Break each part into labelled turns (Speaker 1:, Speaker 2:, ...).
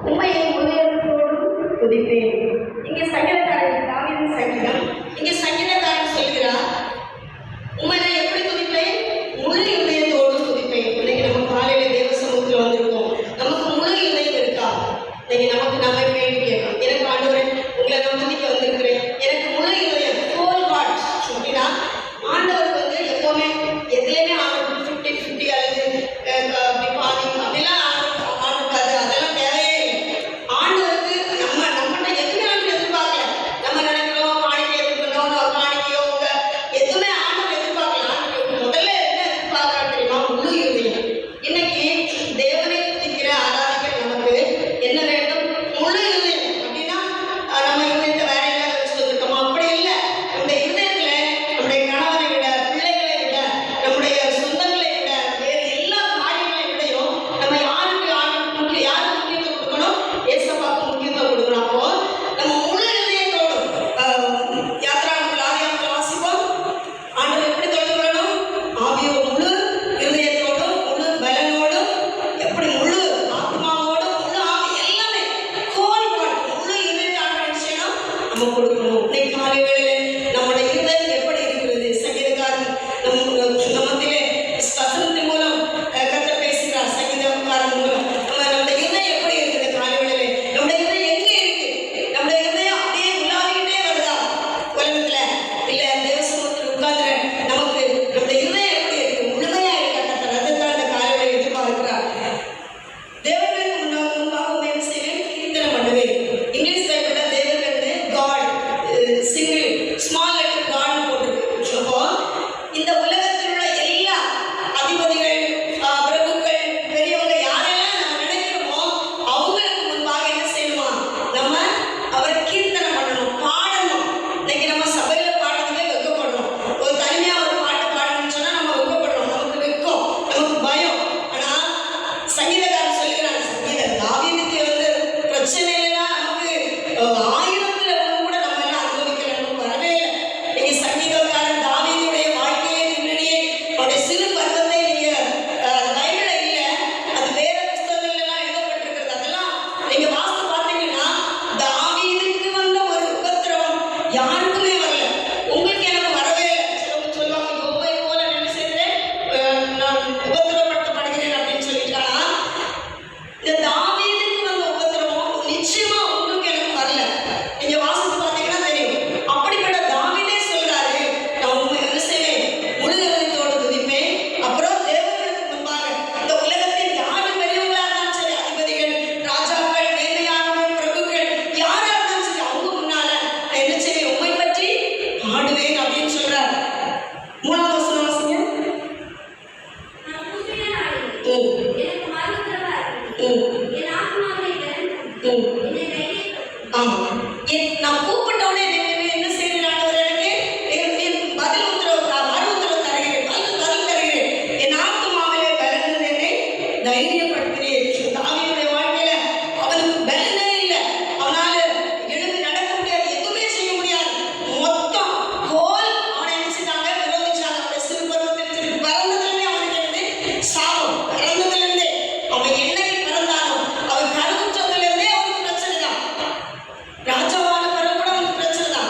Speaker 1: உண்மையை முதலோடும் துதிப்பேன். இங்கே சங்கீதக்காரன் தாவீதின் சங்கீதம். இங்கே சங்கீதக்காரன் சொல்கிறார், உண்மை நான் எப்படி துதிப்பேன்? முழு இதயத்தோடு துதிப்பேன். இன்னைக்கு நம்ம காலையில தேவ சமூகத்தில் வந்திருக்கோம். நமக்கு முழு இதயம் இருக்கா? இன்னைக்கு நமக்கு நம்ம கேள்வி கேட்கணும். எனக்கு ஆண்டவரே உங்களை நான் துதிக்க வந்திருக்கிறேன், எனக்கு முழு இதயம் ஹோல் ஹார்ட் அப்படின்னா ஆண்டவருக்கு வந்து எப்பவுமே எதுலையுமே ஆண்டவர் 50-50 அல்லது அப்படி பாதி அப்படிலாம் ஆண்டுக்காது. அதெல்லாம் தேவையே இல்லை. ஆண்டவருக்கு நம்மகிட்ட எதுவுமே ஆண்டு எதிர்பார்க்கல. நம்ம நினைக்கிறோம் காணிக்கை எதிர்க்கணும், காணிக்கையோ எதுவுமே ஆண்டவர் எதிர்பார்க்கல. ஆண்டவர் முதல்ல என்ன எதிர்பார்க்கறாரு தெரியுமா? முழு இதயம். இன்னைக்கு தேவனை துதிக்கிற ஆராதிக்க நமக்கு என்ன வேண்டும்? முழு இதயம். அப்படின்னா நம்ம இதயத்தை வேற எல்லாம் வச்சு வந்திருக்கோமா? அப்படி இல்லை. நம்முடைய இதயத்துல நம்முடைய கணவனை விட, பிள்ளைகளை விட, நம்முடைய சொந்தங்களை விட, வேறு எல்லா காரியங்களை விடையும் நம்ம யாருக்கு முக்கியத்துவம் கொடுக்கணும்? ஏசப்பாவுக்கு முக்கியத்துவம் கொடுக்கணும். அப்போ நம்ம முழு இதயத்தோடு யாத்திராமத்தில் ஆதியாமத்தில் வாசிப்போம். ஆண்டவர் எப்படி தொழுது கொள்ளணும்? ஆவியோடு முழு இதயத்தோடும் முழு பலனோடும், எப்படி முழு ஆத்மாவோடும் முழு ஆவி எல்லாமே கோல் பாட்டு முழு இதயத்தை ஆண்டவர் செய்யணும், நம்ம கொடுக்கணும். இன்னைக்கு காலை வேளையிலே நம்முடைய இதயம் எப்படி இருக்கிறது? சங்கீதக்காரன் நம்மத்திலே வசனத்தின் மூலம் கர்த்தர் பேசுகிறார். சங்கீதக்காரன் மூலம் நம்முடைய இதயம் எப்படி இருக்குது? காலை வேளையிலே நம்முடைய இதயம் எங்கே இருக்கு? நம்முடைய இதயம் அப்படியே உலாவிக்கிட்டே வருதா உலகத்துல? இல்ல தேவ சமூகத்தில் உட்கார்ந்து நமக்கு நம்முடைய இதயம் எப்படி இருக்கு? முழுமையா இருக்கா? கர்த்தர் அதைத்தான் இந்த காலை வேளையிலே எதிர்பார்க்கிறார். தேவர்களுக்கு முன்பாக உண்மை செய்வேன், கீர்த்தனம் பண்ணுவேன். இங்கிலீஷ் பைபிள்ல தேவர்கள் God single small letter God போட்டிருக்கு. அப்போ இந்த உலகத்தில் உள்ள எல்லா அதிபதிகள், பிரபுக்கள், பெரியவங்க யாரெல்லாம் நம்ம நினைக்கிறோமோ அவங்களுக்கு முன்பாக என்ன செய்யணுமா? நம்ம அவரை கீர்த்தனம் பண்ணணும், பாடணும். இன்னைக்கு நம்ம சபையில பாடுறதுலே வெட்கப்படுறோம். ஒரு தனிமையா ஒரு பாட்டு பாடணும்னு சொன்னா நம்ம வெட்கப்படுறோம். நமக்கு வெட்கம், நமக்கு பயம். ஆனா சங்கீதக்காரன் சொல்லுகிறான், தாவீதுக்கு வந்து பிரச்சனை இல்லைன்னா நமக்கு ஆயிரத்துல ஒன்று கூட நம்ம எல்லாம் அனுபவிக்கல, நமக்கு வரவே இல்லை. நீங்க சங்கீதக்காரன் தாவீதுடைய வாழ்க்கையை பின்னணியே அவருடைய சிறு பருவத்தை நீங்க பைபிள்ல இல்ல, அது வேற புஸ்தகங்கள்ல எல்லாம் எழுதப்பட்டிருக்கிறது. அதெல்லாம் நீங்க வாசித்து பார்த்தீங்கன்னா தாவீதுக்கு வந்த ஒரு உபத்திரவம் யாருக்குமே வரல. உங்களுக்கு எனக்கு வரவே இல்லை. சிலவங்க சொல்லுவாங்க, யோபை போல என்ன செய்கிறேன், நான் உபத்திரப்படுத்தப்படுகிறேன் அப்படின்னு சொல்லிட்டானா, இந்த தாவீதுக்கு வந்த உபத்திரவம் நிச்சயமா உங்களுக்கு எனக்கு வரல. நீங்க வாசித்து பார்த்தீங்கன்னா தெரியும். அப்படிப்பட்ட தாவீதே சொல்றாரு, நான் உண்மை என்ன செய்வேன்? முழு இதயத்தோடு துதிப்பேன். அப்புறம் தேவர்களுக்கு முன்பாக இந்த உலகத்தில் யாரு பெரியவங்களா இருந்தாலும் சரி, அதிபதிகள், ராஜாக்கள், மேதையானவர்கள், பிரபுக்கள் யாரா இருந்தாலும் சரி, அவங்க முன்னால நான் என்ன செய்வேன்? உண்மை பற்றி பாடுவேன் அப்படின்னு சொல்றாரு. 3வது வசனம் வாசிங்க. ஆமா, நான் கூப்பிட்ட உடனே என்ன செய்கிறேன்? எனக்கு பதில் உத்தரவு மறு உத்தரவு தருகிறேன், பதில் தருகிறேன். என் ஆத்துமாவிலே பலன் என்னை தைரியப்படுத்தினேன். தாவீதுடைய வாழ்க்கையில அவனுக்கு பலனே இல்லை. அவனால எழுந்து நடக்க முடியாது, எதுவுமே செய்ய முடியாது. மொத்தம் ஹோல் அவனை நினைச்சிட்டாங்க, விரோதிச்சாங்க. அவனுடைய சிறு பருவத்தில் பிறந்ததுலேருந்தே அவனுக்கு என்னது சாபம். பிறந்ததுலேருந்தே அவன் என்னைக்கு பிறந்தானோ அவன் கருவுற்றதுலேருந்தே அவனுக்கு பிரச்சனை தான். ராஜாவான பிறகு கூட அவனுக்கு பிரச்சனை தான்.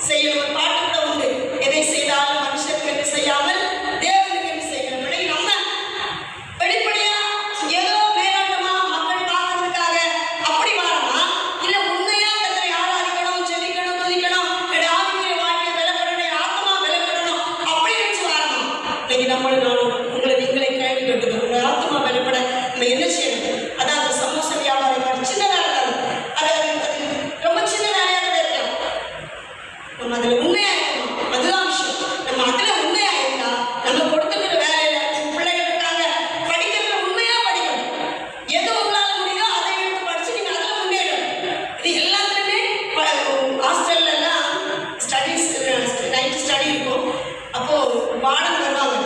Speaker 1: செய்யணும். ஒரு பாட்டு கூட உண்டு, எதை செய்தாலும் மனுஷனுக்கு என்று செய்யாமல் தேவனுக்கு என்று செய்யணும். நம்ம வெளிப்படையா ஏதோ மேலோட்டமா மக்கள் பார்க்கறதுக்காக அப்படி வாரமா, இல்ல உண்மையா கர்த்தரை ஆராதிக்கணும், ஜெபிக்கணும், துதிக்கணும், என்னுடைய ஆவிக்குரிய வாழ்க்கை பலப்படணும், என் ஆத்மா பலப்படணும் அப்படி நினைச்சு வாரமா? இன்னைக்கு நம்மளும் நானும் உங்களை நீங்களே கேள்வி கேட்டுக்கணும். உங்க ஆத்மா பலப்பட நம்ம என்ன செய்யணும்? அதான் அந்த சமோச வியாபாரம் சின்னதா இருக்காது, அது ரொம்ப சின்ன வேலையா கூட இருக்கலாம். நம்ம அதுல உண்மையா இருக்கணும், அதுதான் விஷயம். நம்ம அதுல உண்மையா இருந்தா நம்ம கொடுத்துக்கிற வேலையில பிள்ளைகள் இருக்காங்க, படிக்கிறதுல உண்மையா படிக்கணும். எது உங்களால முடியுதோ அதை எடுத்து படிச்சு நீங்க அதுல முன்னேறணும். இது எல்லாத்துலயுமே ஹாஸ்டல்ல எல்லாம் ஸ்டடீஸ் நைட் ஸ்டடி இருக்கும். அப்போ பாடம் வருவாங்க,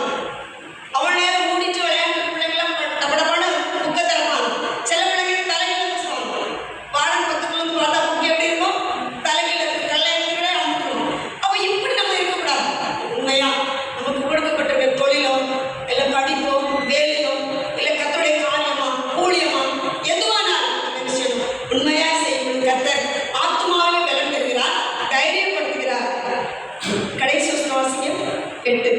Speaker 1: அவள் நேரம் மூடிட்டு விளையாண்டு பிள்ளைங்களாம் டப்படப்பான புக்கை திறப்பாங்க. சில பிள்ளைங்க தலைகளை வச்சுருவாங்க. வாரம் 10 பார்த்தா புக்கு எப்படி இருக்கும், தலைகளை கல்லை கூட அமுக்கணும். அப்போ இப்படி நம்ம இருக்கக்கூடாது. உண்மையா நமக்கு கொடுக்கப்பட்ட தொழிலோ இல்லை படிப்போ வேலையோ இல்லை கர்த்தருடைய காரியமா ஊழியமா எதுவானாலும் நம்ம என்ன செய்யணும்? உண்மையா செய்யணும். கர்த்தர் ஆத்மாவை பலம் தருகிறார், தைரியப்படுத்துகிறார். கடைசி வசனம் வாசிங்க 8.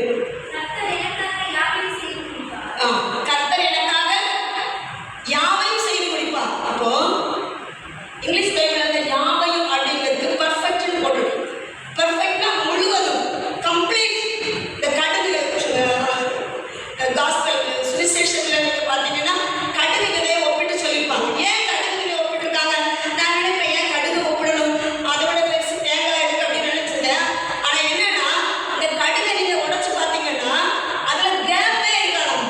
Speaker 1: கர்த்தர் எனக்காக யாவையும் செய்து முடிப்பார். அப்போ இங்கிலீஷ் பைபிள் அந்த யாவையும் அப்படிங்கிறது பர்ஃபெக்ட்னு போட்டுருக்கு. பர்ஃபெக்ட்னா முழுவதும், கம்ப்ளீட். இந்த கடுகு காஸ்பல் சுவிசேஷத்துல நீங்க பார்த்தீங்கன்னா கடுகு விதையை ஒப்பிட்டு சொல்லியிருப்பாங்க. ஏன் கடுகு விதையை ஒப்பிட்டுருக்காங்க? நான் நினைப்பேன் ஏன் கடுகு ஒப்பிடணும், அதோட பெருசு தேங்காய் இருக்கு அப்படின்னு நினைச்சிருந்தேன். ஆனா என்னன்னா இந்த கடுகை நீங்க உடைச்சு பார்த்தீங்கன்னா அதுல கேப்பே இருக்கலாம்.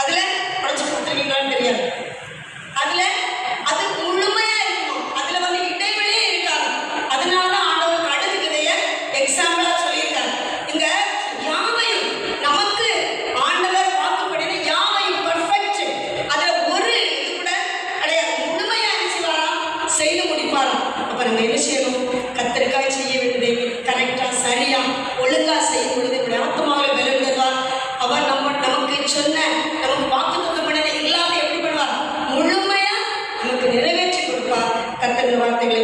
Speaker 1: அதுல உடைச்சு கொடுத்துருக்கீங்களான்னு தெரியாது. அதுல அது முழுமையா இருக்கணும், அதுல வந்து இடைவெளியே இருக்காது. அதனாலதான் ஆண்டவர் கடுகு விதைய எக்ஸாம்பிளா சொல்லியிருக்காரு. இங்க யாவையும் நமக்கு ஆண்டவர் வாக்குப்படின யாவையும் பர்ஃபெக்ட், அதுல ஒரு இது கூட கிடையாது, முழுமையா நினைச்சுவாராம், செய்து முடிப்பாராம். அப்ப நம்ம என்ன செய்யணும்? கத்தருக்காய் செய்ய வேண்டியதை கரெக்டா சரியா ஒழுங்கா செய்யும் பொழுது நம்முடைய ஆத்மாவில் பலம் தருவார். அவர் நமக்கு சொன்ன நமக்கு வாக்குத்தத்தம் பண்ணின எல்லாத்தையும் எப்படி பண்ணுவார்? முழுமையா நமக்கு நிறைவேற்றி கொடுப்பார். கர்த்தர் வார்த்தைகளை